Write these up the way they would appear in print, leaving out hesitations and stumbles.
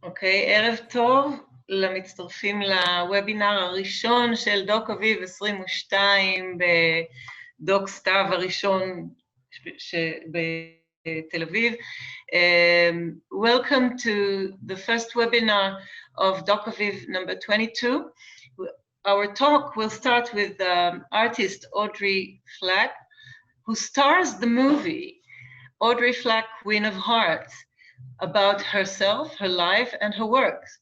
אוקיי, ערב טוב למצטרפים לוובינר הראשון של דוק אביב 22 בדוק סתיו הראשון בתל אביב. Welcome to the first webinar of Doc Aviv number 22. Our talk will start with artist Audrey Flack, who stars the movie Audrey Flack, Queen of Hearts, about herself, her life, and her works.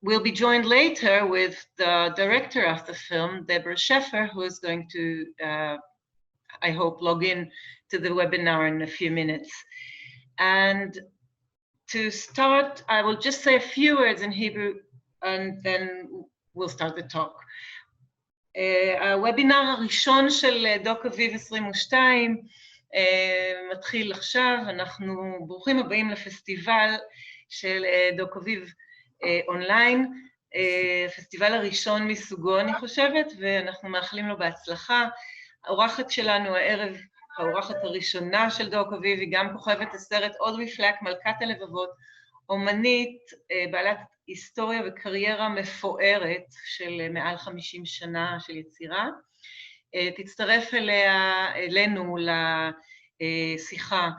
We'll be joined later with the director of the film, Deborah Sheffer, who is going to, I hope, log in to the webinar in a few minutes. And to start, I will just say a few words in Hebrew, and then we'll start the talk. הוובינר הראשון של דוק אביב 22 מתחיל עכשיו. אנחנו ברוכים הבאים לפסטיבל של דוק אביב אונליין, הפסטיבל הראשון מסוגו אני חושבת, ואנחנו מאחלים לו בהצלחה. האורחת שלנו הערב, האורחת הראשונה של דוק אביב, היא גם כוכבת הסרט אודרי פלק, מלכת הלבבות, אומנית בעלת היסטוריה וקריירה מפוארת של מעל 50 שנה של יצירה. תצטרף אלינו לשיחה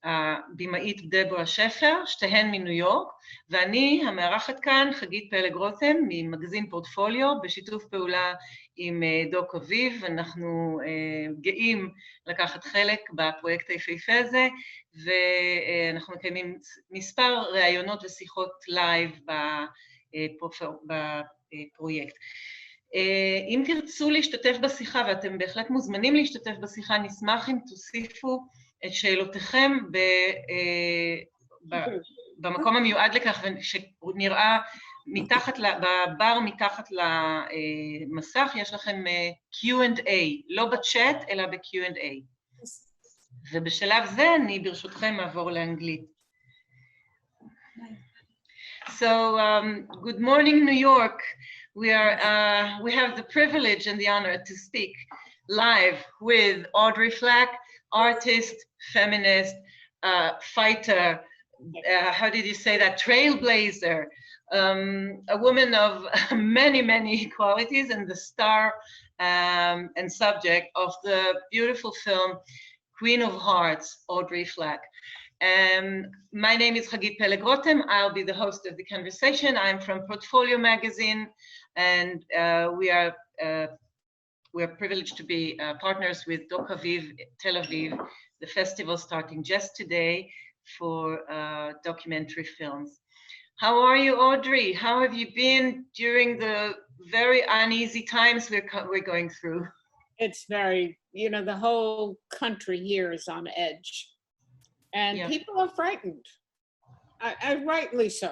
הבימאית דבורה שפר, שתיהן מניו יורק, ואני המארחת כאן חגית פלג רותם ממגזין פורטפוליו, בשיתוף פעולה עם דוק אביב. אנחנו גאים לקחת חלק בפרויקט היפהפה הזה, ואנחנו מקיימים מספר ראיונות ושיחות לייב בפרויקט. אם תרצו להשתתף בשיחה, ואתם בהחלט מוזמנים להשתתף בשיחה, נשמח אם תוסיפו את שאלותיכם במקום המיועד לכך, שנראה בבר מתחת למסך, יש לכם Q&A, לא בצ'אט, אלא ב-Q&A. ובשלב זה אני ברשותכם אעבור לאנגלית. So, good morning, New York. We have the privilege and the honor to speak live with Audrey Flack, artist, feminist, fighter, how did you say that, trailblazer, a woman of many, many qualities, and the star and subject of the beautiful film Queen of Hearts, Audrey Flack. My name is Hagit Peleg Rotem. I'll be the host of the conversation. I'm from Portfolio magazine, and we're privileged to be partners with Doc Aviv Tel Aviv, the festival starting just today for documentary films. How are you, Audrey? How have you been during the very uneasy times we're going through? It's very, the whole country here is on edge. And yeah, people are frightened, rightly so.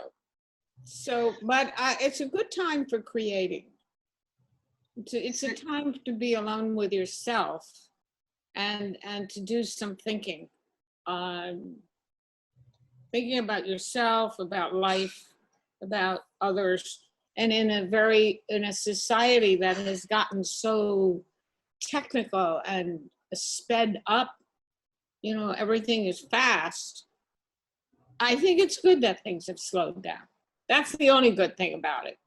But it's a good time for creating. It's a time to be alone with yourself and to do some thinking. Thinking about yourself, about life, about others. And in a society that has gotten so technical and sped up, everything is fast. I think it's good that things have slowed down. That's the only good thing about it.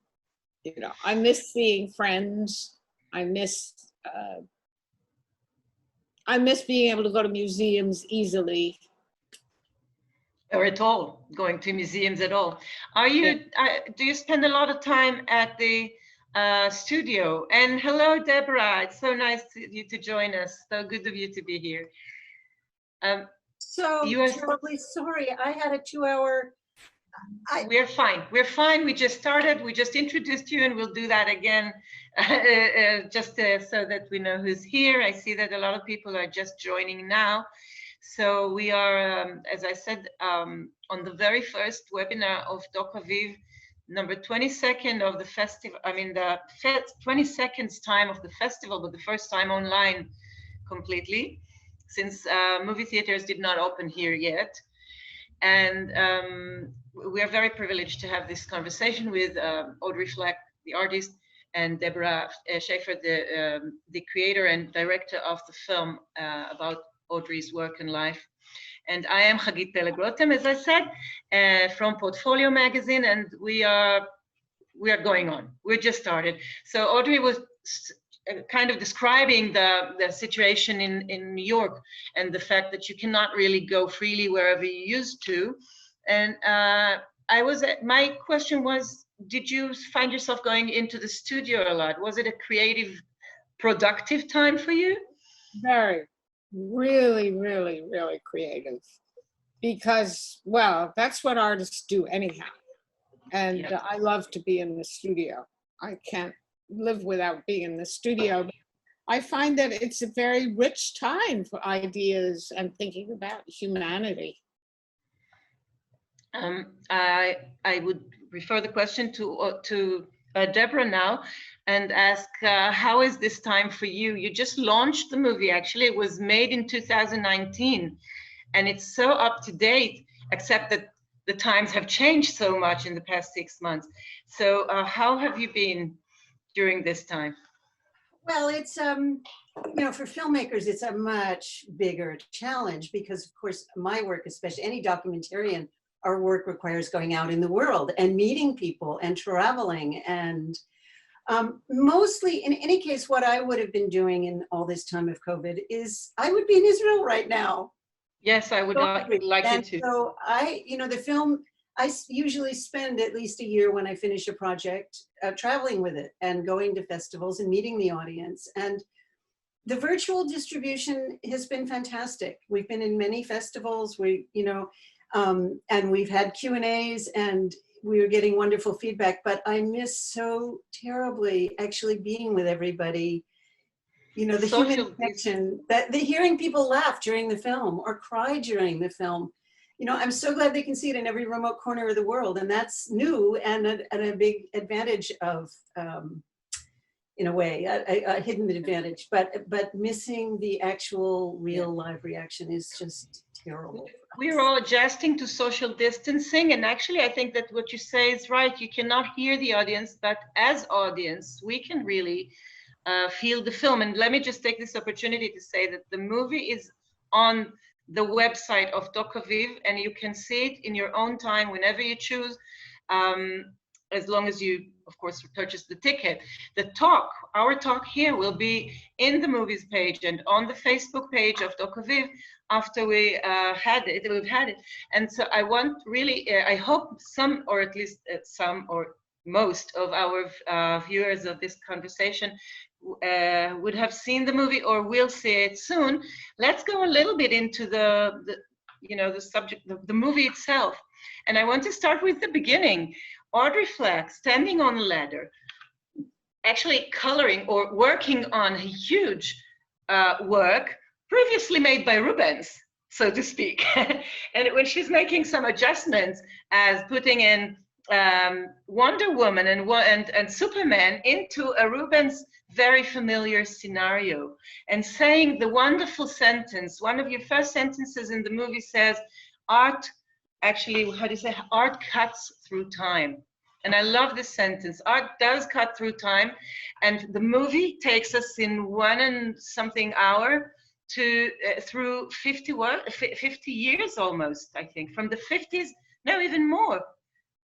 I miss seeing friends. I miss being able to go to museums easily. Or at all, going to museums at all. Do you spend a lot of time at the studio? And hello, Deborah. It's so nice of you to join us. So good of you to be here. Terribly sorry. I had a 2-hour. We're fine. We're fine. We just started. We just introduced you, and we'll do that again, so that we know who's here. I see that a lot of people are just joining now. So we are, as I said, on the very first webinar of Doc Aviv, number 22nd of the festival. I mean, the 22nd time of the festival, but the first time online completely, since movie theaters did not open here yet. And we are very privileged to have this conversation with Audrey Flack, the artist, and Deborah Sheffer, the creator and director of the film about Audrey's work and life. And I am Hagit Pelegrotem, as I said, from Portfolio Magazine, and we are going on. We just started. So Audrey was kind of describing the situation in New York and the fact that you cannot really go freely wherever you used to. And my question was, did you find yourself going into the studio a lot? Was it a creative, productive time for you? Very, really, really, really creative. Because, well, that's what artists do anyhow. And Yeah. I love to be in the studio. I can't live without being in the studio. I find that it's a very rich time for ideas and thinking about humanity. I would refer the question to Deborah now and ask, how is this time for you? You just launched the movie, actually. It was made in 2019, and it's so up to date, except that the times have changed so much in the past 6 months. So how have you been during this time? Well, it's, you know, for filmmakers, it's a much bigger challenge because, of course, my work, especially any documentarian, our work requires going out in the world and meeting people and traveling. And mostly, in any case, what I would have been doing in all this time of COVID is I would be in Israel right now. Yes, I would like you to. So you know, the film, I usually spend at least a year when I finish a project traveling with it and going to festivals and meeting the audience. And the virtual distribution has been fantastic. We've been in many festivals, and we've had Q&As and we were getting wonderful feedback, but I miss so terribly actually being with everybody. You know, the human connection, the hearing people laugh during the film or cry during the film. You know, I'm so glad they can see it in every remote corner of the world, and that's new and a big advantage of, in a way, a hidden advantage. But missing the actual real live reaction is just terrible. We're all adjusting to social distancing, and actually, I think that what you say is right. You cannot hear the audience, but as audience, we can really feel the film. And let me just take this opportunity to say that the movie is on the website of Doc Aviv, and you can see it in your own time whenever you choose, as long as you, of course, purchase the ticket. Our talk here will be in the movies page and on the Facebook page of Doc Aviv after we've had it. And so I want really, I hope some, or at least some or most of our viewers of this conversation would have seen the movie or will see it soon. Let's go a little bit into the subject, the movie itself. And I want to start with the beginning. Audrey Flack standing on a ladder, actually coloring or working on a huge work previously made by Rubens, so to speak. And when she's making some adjustments, as putting in Wonder Woman and Superman into a Rubens very familiar scenario, and saying the wonderful sentence, one of your first sentences in the movie says, art, actually, how do you say, art cuts through time. And I love this sentence. Art does cut through time, and the movie takes us in 1 and something hour to through 50 years almost, I think, from the 50s, no, even more.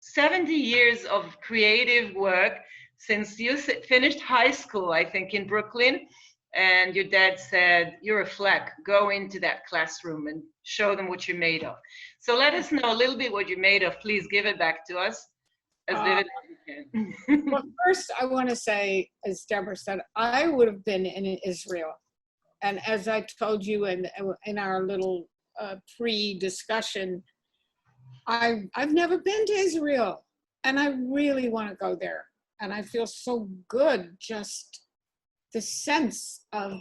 70 years of creative work since you finished high school, I think, in Brooklyn, and your dad said, you're a Flack, go into that classroom and show them what you're made of. So let us know a little bit what you're made of. Please give it back to us as vivid as you can. Well, first I want to say, as Deborah said, I would have been in Israel. And as I told you in our little pre-discussion, I've never been to Israel, and I really want to go there. And I feel so good, just the sense of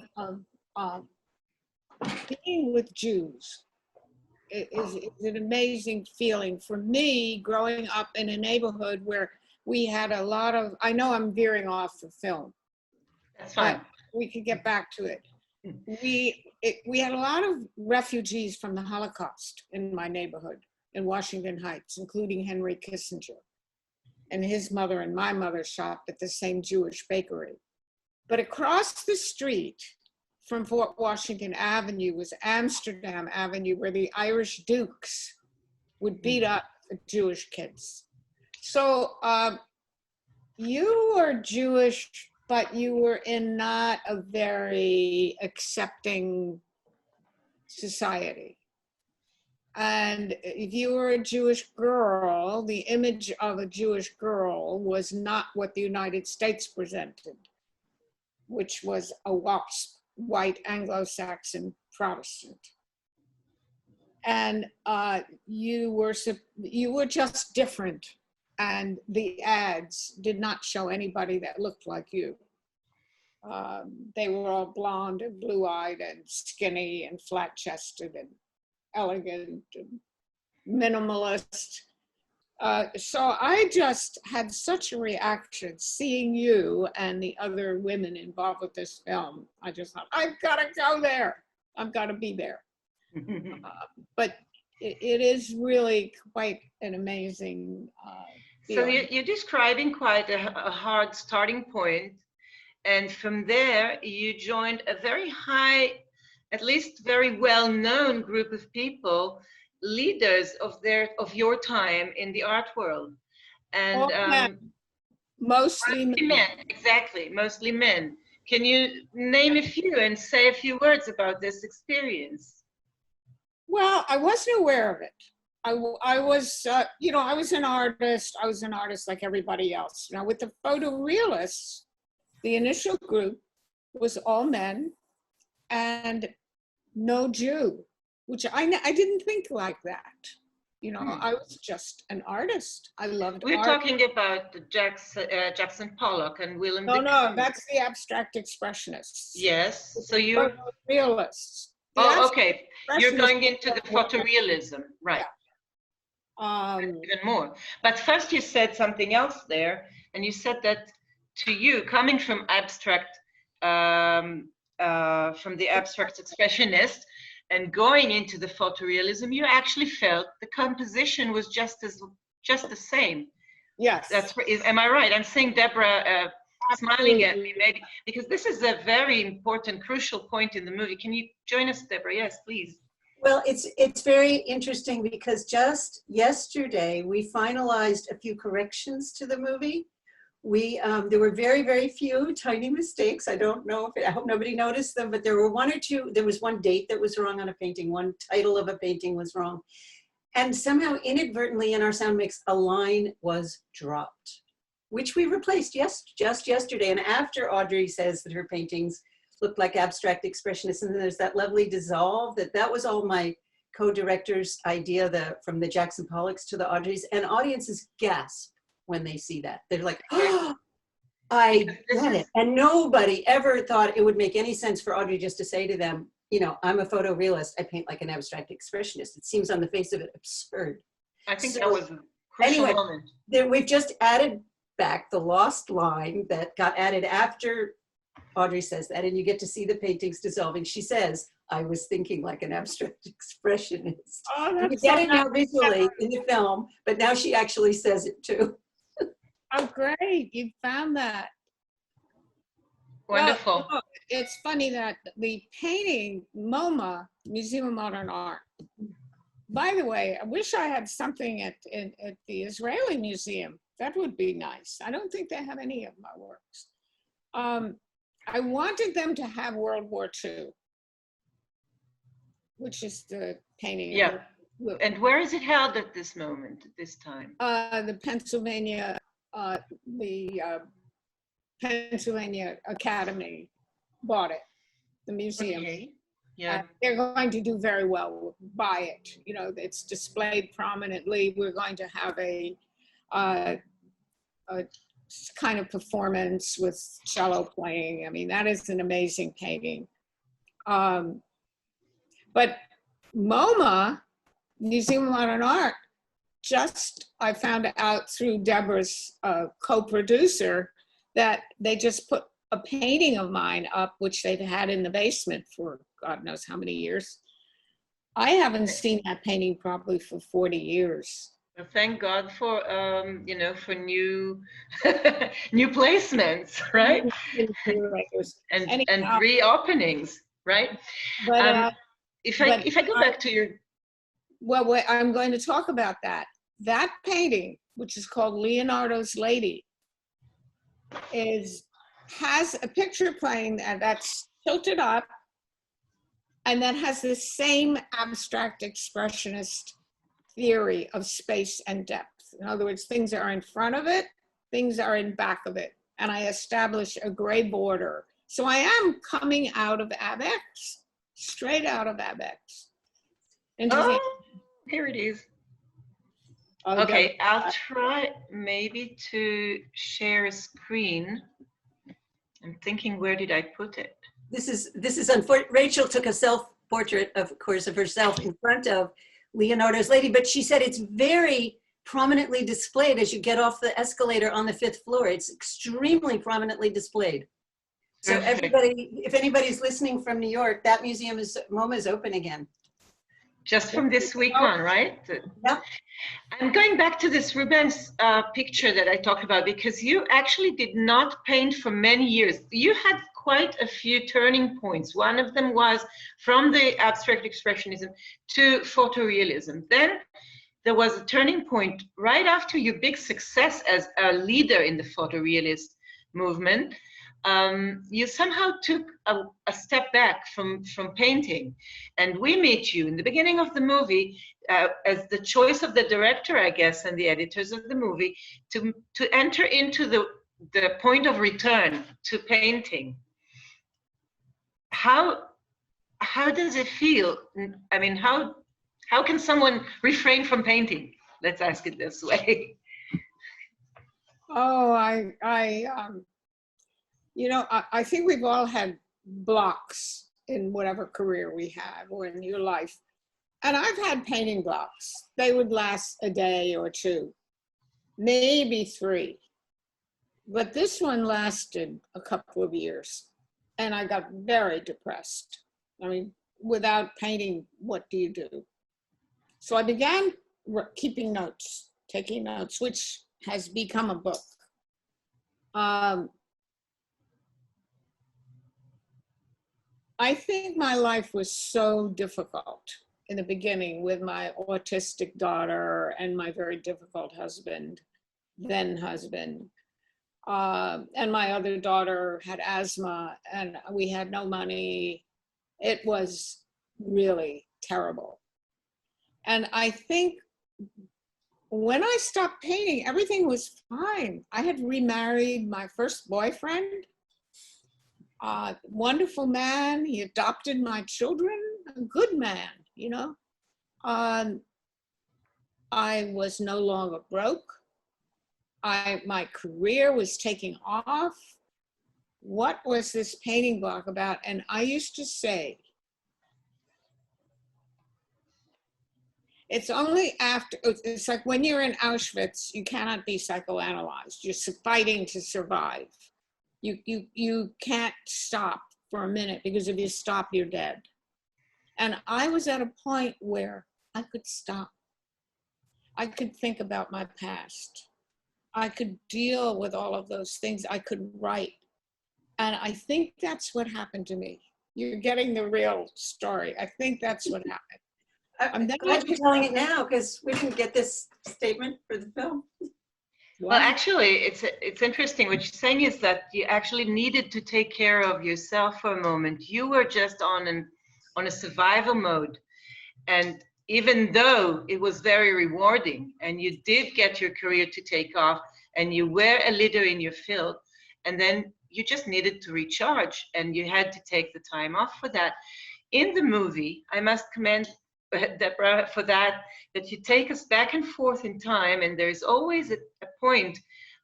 being with Jews. It is an amazing feeling for me, growing up in a neighborhood where we had a lot of, I know I'm veering off the film. That's fine. But we could get back to it. We had a lot of refugees from the Holocaust in my neighborhood in Washington Heights, including Henry Kissinger. And his mother and my mother shopped at the same Jewish bakery. But across the street from Fort Washington Avenue was Amsterdam Avenue, where the Irish dukes would beat up the Jewish kids. So you were Jewish, but you were in not a very accepting society. And if you were a Jewish girl, the image of a Jewish girl was not what the United States presented, which was a WASP, white Anglo-Saxon Protestant. And you were just different. And the ads did not show anybody that looked like you. They were all blonde and blue-eyed and skinny and flat-chested and elegant and minimalist. So I just had such a reaction seeing you and the other women involved with this film. I just thought, I've got to go there. I've got to be there. But it is really quite an amazing So you're describing quite a hard starting point. And from there, you joined a very high, at least very well-known group of people, leaders of your time in the art world. And mostly men. Exactly, mostly men. Can you name a few and say a few words about this experience? Well, I wasn't aware of it. I was, I was an artist. I was an artist like everybody else. Now, with the photorealists, the initial group was all men and no Jew, which I didn't think like that. You know, I was just an artist. I loved We're art. talking about Jackson Pollock and Willem No, Dafoe. that's the abstract expressionists. Yes, so you... Photorealists. Oh, okay. You're going into the photorealism, right? Yeah. Even more. But first you said something else there, and you said that to you, coming from abstract, from the abstract expressionist, and going into the photorealism, you actually felt the composition was just the same. Yes. Am I right? I'm seeing Deborah smiling at me, maybe, because this is a very important, crucial point in the movie. Can you join us, Deborah? Yes, please. Well, it's very interesting because just yesterday we finalized a few corrections to the movie. There were very, very few tiny mistakes. I don't know I hope nobody noticed them, but there were one or two. There was one date that was wrong on a painting. One title of a painting was wrong. And somehow inadvertently in our sound mix, a line was dropped, which we replaced just yesterday. And after Audrey says that her paintings look like abstract expressionists, and then there's that lovely dissolve, that was all my co-director's idea, from the Jackson Pollocks to the Audreys, and audiences gasp when they see that. They're like, oh, I get it. And nobody ever thought it would make any sense for Audrey just to say to them, you know, I'm a photorealist, I paint like an abstract expressionist. It seems on the face of it absurd. I think that was a crucial moment. We've just added back the lost line that got added after Audrey says that, and you get to see the paintings dissolving. She says, I was thinking like an abstract expressionist. Oh, you get it now visually in the film, but now she actually says it too. Oh, great. You found that. Wonderful. Well, it's funny that the painting, MoMA, Museum of Modern Art. By the way, I wish I had something at the Israeli Museum. That would be nice. I don't think they have any of my works. I wanted them to have World War II, which is the painting. Yeah. And where is it held at this moment, at this time? The Pennsylvania Academy bought it, the museum. Okay. Yeah. They're going to do very well by it. You know, it's displayed prominently. We're going to have a kind of performance with cello playing. I mean, that is an amazing painting. But MoMA, Museum of Modern Art, I found out through Deborah's co-producer that they just put a painting of mine up, which they've had in the basement for God knows how many years. I haven't seen that painting probably for 40 years. Well, thank God for, for new, new placements, right? And reopenings. right? But, If I go back to your... Well, wait, I'm going to talk about that. That painting, which is called Leonardo's Lady, has a picture plane that's tilted up, and that has the same abstract expressionist theory of space and depth. In other words, things are in front of it, things are in back of it, and I establish a gray border. So I am coming out of AbX, straight out of AbX. Oh, here it is. Okay, I'll try maybe to share a screen. I'm thinking, where did I put it? This is unfortunate. Rachel took a self-portrait, of course, of herself in front of Leonardo's Lady, but she said it's very prominently displayed as you get off the escalator on the 5th floor. It's extremely prominently displayed. So everybody, if anybody's listening from New York, that museum MoMA is open again. Just from this week on, right? Yep. I'm going back to this Rubens picture that I talked about, because you actually did not paint for many years. You had quite a few turning points. One of them was from the abstract expressionism to photorealism. Then there was a turning point right after your big success as a leader in the photorealist movement. You somehow took a step back from painting, and we meet you in the beginning of the movie as the choice of the director, I guess, and the editors of the movie to enter into the point of return to painting. How does it feel? I mean, how can someone refrain from painting? Let's ask it this way. Oh, you know, I think we've all had blocks in whatever career we have or in your life. And I've had painting blocks. They would last a day or two, maybe 3. But this one lasted a couple of years, and I got very depressed. I mean, without painting, what do you do? So I began keeping notes, taking notes, which has become a book. I think my life was so difficult in the beginning with my autistic daughter and my very difficult husband, then husband. And my other daughter had asthma and we had no money. It was really terrible. And I think when I stopped painting, everything was fine. I had remarried my first boyfriend. Wonderful man. He adopted my children. A good man, you know. I was no longer broke. My career was taking off. What was this painting block about? And I used to say, it's only after, it's like when you're in Auschwitz, you cannot be psychoanalyzed. You're fighting to survive. You can't stop for a minute, because if you stop, you're dead. And I was at a point where I could stop. I could think about my past. I could deal with all of those things. I could write. And I think that's what happened to me. You're getting the real story. I think that's what happened. I'm glad you're telling it now, because we didn't get this statement for the film. Well, actually, it's interesting. What you're saying is that you actually needed to take care of yourself for a moment. You were just on a survival mode. And even though it was very rewarding and you did get your career to take off and you were a leader in your field, and then you just needed to recharge and you had to take the time off for that. In the movie, I must commend Deborah for that you take us back and forth in time, and there's always a point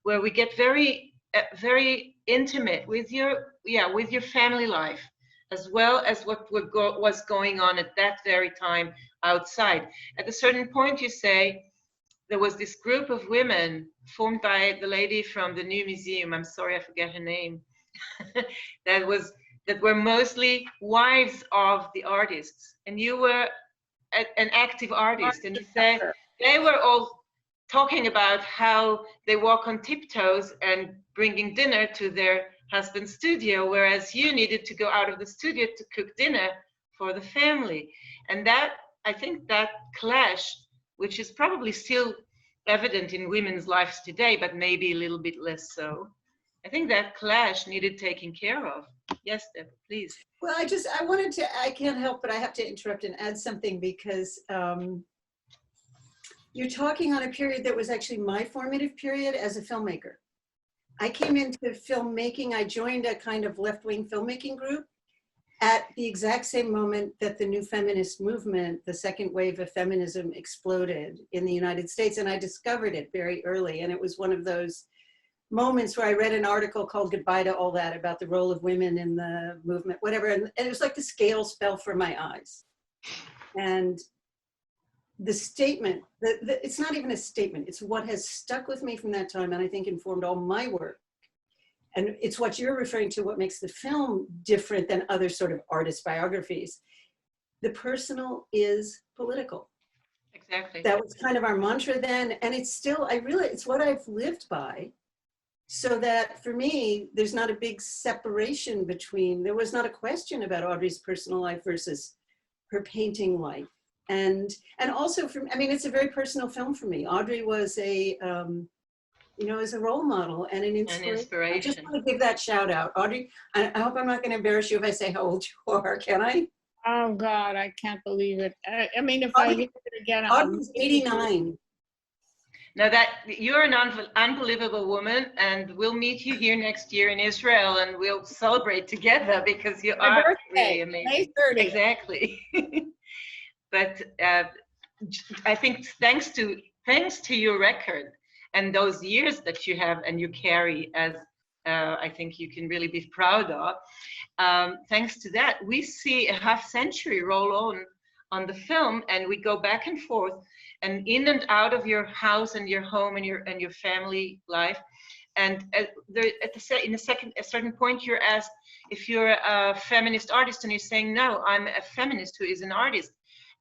where we get very intimate with your family life, as well as what was going on at that very time outside. At a certain point, you say there was this group of women formed by the lady from the new museum. I'm sorry, I forget her name. that were mostly wives of the artists, and you were an active artist, and you say they were all talking about how they walk on tiptoes and bringing dinner to their husband's studio, whereas you needed to go out of the studio to cook dinner for the family. And that, I think that clash, which is probably still evident in women's lives today, but maybe a little bit less so, I think that clash needed taking care of. Yes, Deborah, please. Well, I can't help, but I have to interrupt and add something, because you're talking on a period that was actually my formative period as a filmmaker. I came into filmmaking, I joined a kind of left-wing filmmaking group at the exact same moment that the new feminist movement, the second wave of feminism, exploded in the United States. And I discovered it very early. And it was one of those moments where I read an article called Goodbye to All That about the role of women in the movement, whatever. And it was like the scales fell from my eyes. And the statement, it's not even a statement, it's what has stuck with me from that time, and I think informed all my work. And it's what you're referring to, what makes the film different than other sort of artist biographies. The personal is political. Exactly. That was kind of our mantra then, and it's still, it's what I've lived by. So that for me, there's not a big separation between, there was not a question about Audrey's personal life versus her painting life. And also it's a very personal film for me. Audrey was is a role model and an inspiration. I just want to give that shout out. Audrey, I hope I'm not going to embarrass you if I say how old you are, can I? Oh God, I can't believe it. I mean, if I hear it again, Audrey's 89. Now that you're an unbelievable woman, and we'll meet you here next year in Israel, and we'll celebrate together, because you my are birthday, really amazing. May 30th. Exactly. But I think thanks to your record and those years that you have and you carry, as I think you can really be proud of, thanks to that, we see a half century roll on the film, and we go back and forth and in and out of your house and your home and your family life. And in a certain point, you're asked if you're a feminist artist, and you're saying, no, I'm a feminist who is an artist.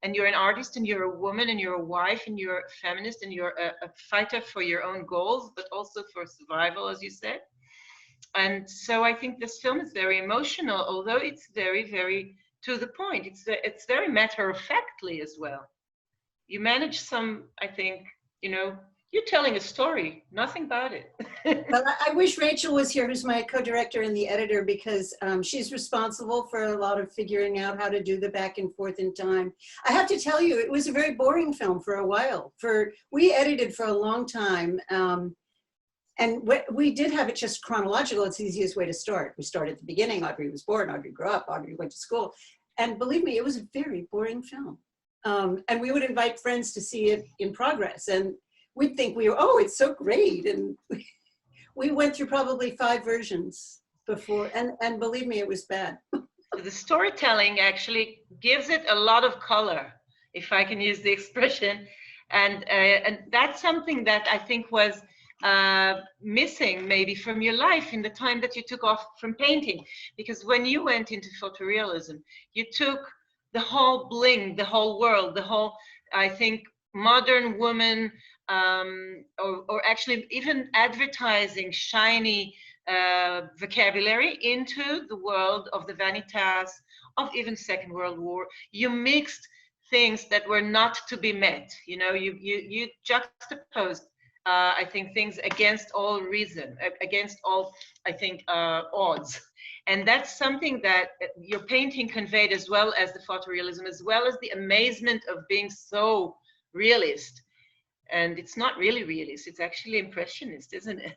And you're an artist, and you're a woman, and you're a wife, and you're a feminist, and you're a fighter for your own goals, but also for survival, as you said. And so I think this film is very emotional, although it's very, very to the point. It's very matter-of-factly as well. You manage some, I think, you're telling a story, nothing about it. Well, I wish Rachel was here, who's my co-director and the editor, because she's responsible for a lot of figuring out how to do the back and forth in time. I have to tell you, it was a very boring film for a while. We edited for a long time, and we did have it just chronological. It's the easiest way to start. We start at the beginning. Audrey was born, Audrey grew up, Audrey went to school. And believe me, it was a very boring film. And we would invite friends to see it in progress. And we'd think it's so great. And we went through probably 5 versions before, and believe me, it was bad. The storytelling actually gives it a lot of color, if I can use the expression. And that's something that I think was missing maybe from your life in the time that you took off from painting. Because when you went into photorealism, you took the whole bling, the whole world, the whole, I think, modern woman, or actually even advertising shiny vocabulary into the world of the vanitas, of even Second World War. You mixed things that were not to be met. You juxtaposed, I think, things against all reason, against all, I think, odds. And that's something that your painting conveyed, as well as the photorealism, as well as the amazement of being so realist. And it's not really realist, it's actually impressionist, isn't it?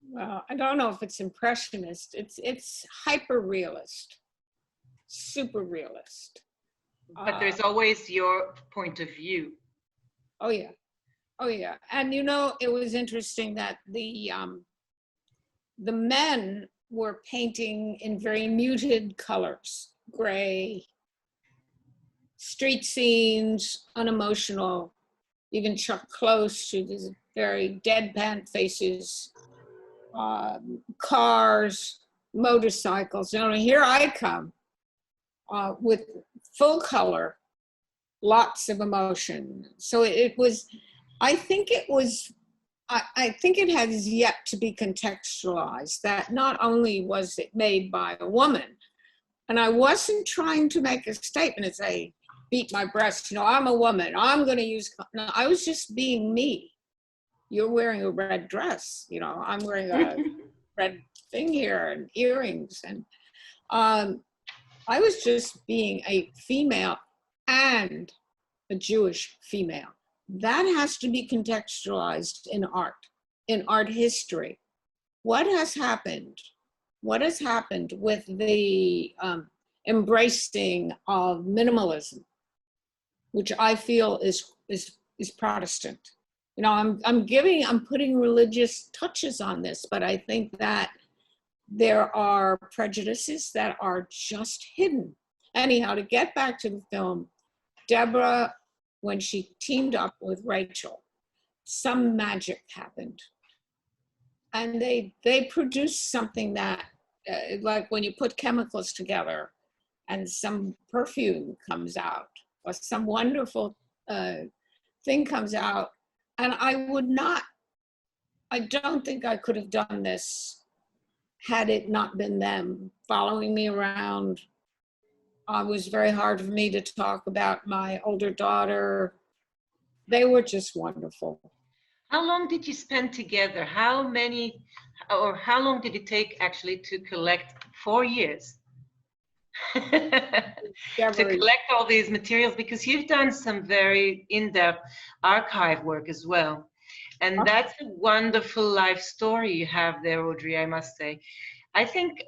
Well, I don't know if it's impressionist. It's hyper-realist, super realist. But there's always your point of view. Oh yeah, oh yeah. And it was interesting that the men were painting in very muted colors, gray, street scenes, unemotional, even close to these very deadpan faces, cars, motorcycles. Here I come with full color, lots of emotion. So it was, I think it was I think it has yet to be contextualized that not only was it made by a woman, and I wasn't trying to make a statement and say, beat my breast, you know, I'm a woman, I'm going to use, no, I was just being me. You're wearing a red dress, you know, I'm wearing a red thing here and earrings. And I was just being a female and a Jewish female. That has to be contextualized in art history. What has happened? What has happened with the embracing of minimalism, which I feel is Protestant. You know, I'm putting religious touches on this, but I think that there are prejudices that are just hidden. Anyhow, to get back to the film, Deborah, when she teamed up with Rachel, some magic happened. And they produced something that, like when you put chemicals together and some perfume comes out or some wonderful thing comes out. And I don't think I could have done this had it not been them following me around. It was very hard for me to talk about my older daughter. They were just wonderful. How long did you spend together? How long did it take actually to collect? 4 years. To collect all these materials, because you've done some very in-depth archive work as well. And that's a wonderful life story you have there, Audrey, I must say. I think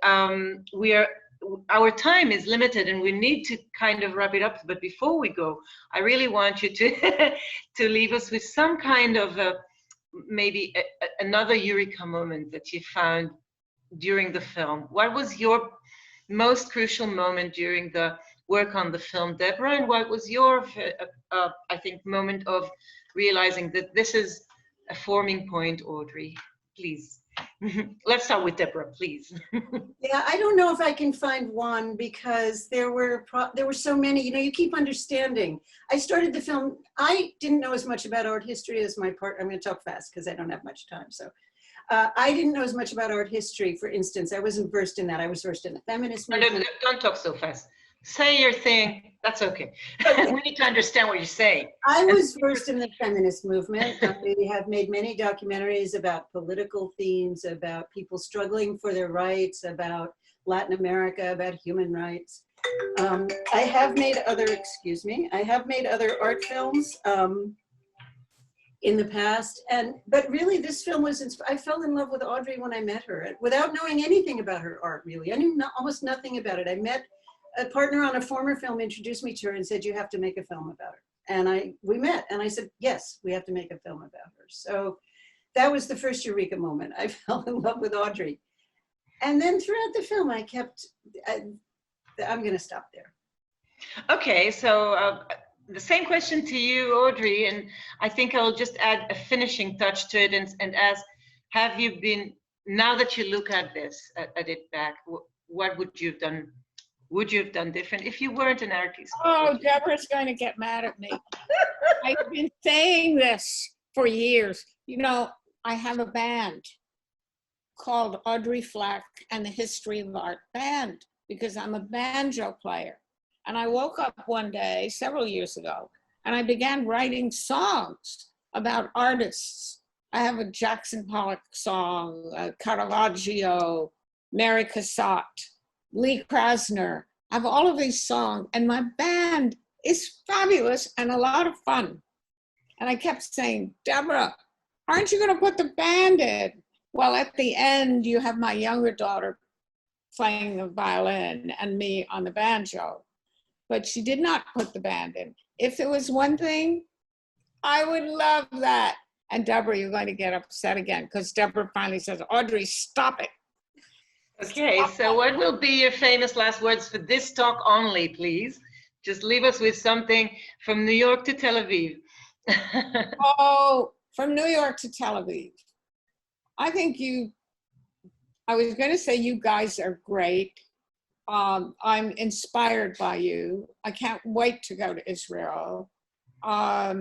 our time is limited and we need to kind of wrap it up. But before we go, I really want you to, to leave us with some kind of maybe another eureka moment that you found during the film. What was your most crucial moment during the work on the film, Deborah? And what was your, I think, moment of realizing that this is a forming point, Audrey? Please. Let's start with Deborah, please. Yeah, I don't know if I can find one because there were so many. You know, you keep understanding. I started the film. I didn't know as much about art history as my partner. I'm going to talk fast because I don't have much time. So I didn't know as much about art history. For instance, I wasn't versed in that. I was versed in the feminist movement. No, don't talk so fast. Say your thing. That's okay. We need to understand what you're saying. I was versed in the feminist movement. We have made many documentaries about political themes, about people struggling for their rights, about Latin America, about human rights. I have made other art films in the past, but really this film was, I fell in love with Audrey when I met her, without knowing anything about her art, really. I knew almost nothing about it. I met a partner on a former film, introduced me to her and said, you have to make a film about her. And we met and I said, yes, we have to make a film about her. So that was the first eureka moment. I fell in love with Audrey. And then throughout the film, I'm gonna stop there. Okay, so the same question to you, Audrey, and I think I'll just add a finishing touch to it and ask, have you been, now that you look at this, at it back, what would you have done? Would you have done different if you weren't an artist? Oh, Deborah's going to get mad at me. I've been saying this for years. You know, I have a band called Audrey, Flack and the History of Art Band because I'm a banjo player. And I woke up one day, several years ago, and I began writing songs about artists. I have a Jackson Pollock song, Caravaggio, Mary Cassatt, Lee Krasner. I have all of these songs, and my band is fabulous and a lot of fun. And I kept saying, Deborah, aren't you going to put the band in? Well, at the end, you have my younger daughter playing the violin and me on the banjo. But she did not put the band in. If there was one thing, I would love that. And Deborah, you're going to get upset again because Deborah finally says, Audrey, stop it. Okay, so what will be your famous last words for this talk only, please? Just leave us with something from New York to Tel Aviv. Oh, from New York to Tel Aviv. I think I was going to say you guys are great. I'm inspired by you. I can't wait to go to Israel. I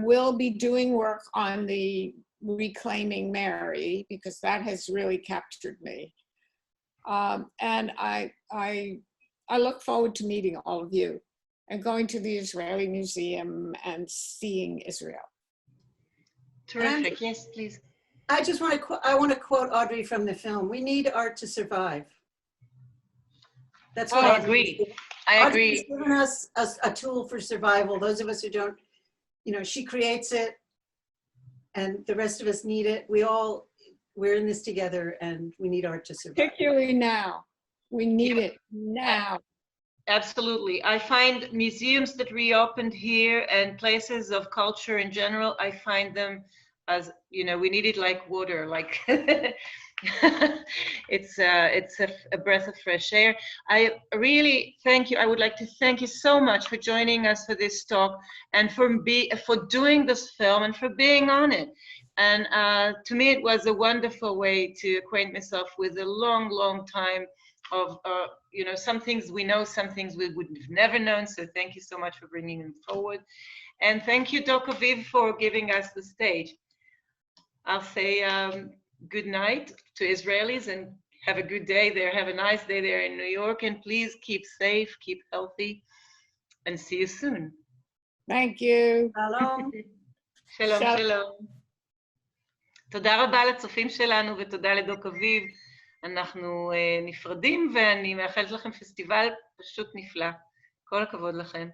will be doing work on the Reclaiming Mary, because that has really captured me. And I look forward to meeting all of you and going to the Israeli Museum and seeing Israel. Terrific. Yes, please. I just want to quote Audrey from the film. We need art to survive. That's what I agree. I agree. Audrey's given us a tool for survival. Those of us who don't, you know, she creates it and the rest of us need it. We're in this together and we need art to survive. Particularly now. We need it now. Absolutely. I find museums that reopened here and places of culture in general, I find them as, you know, we need it like water, like it's a breath of fresh air. I really thank you. I would like to thank you so much for joining us for this talk and for doing this film and for being on it. And to me, it was a wonderful way to acquaint myself with a long, long time of, you know, some things we know, some things we would have never known. So thank you so much for bringing them forward. And thank you, Doc Aviv, for giving us the stage. I'll say good night to Israelis and have a good day there. Have a nice day there in New York. And please keep safe, keep healthy, and see you soon. Thank you. Shalom. שלום, שלום. תודה רבה לצופים שלנו ותודה לדוק אביב. אנחנו נפרדים ואני מאחלת לכם פסטיבל פשוט נפלא. כל הכבוד לכם.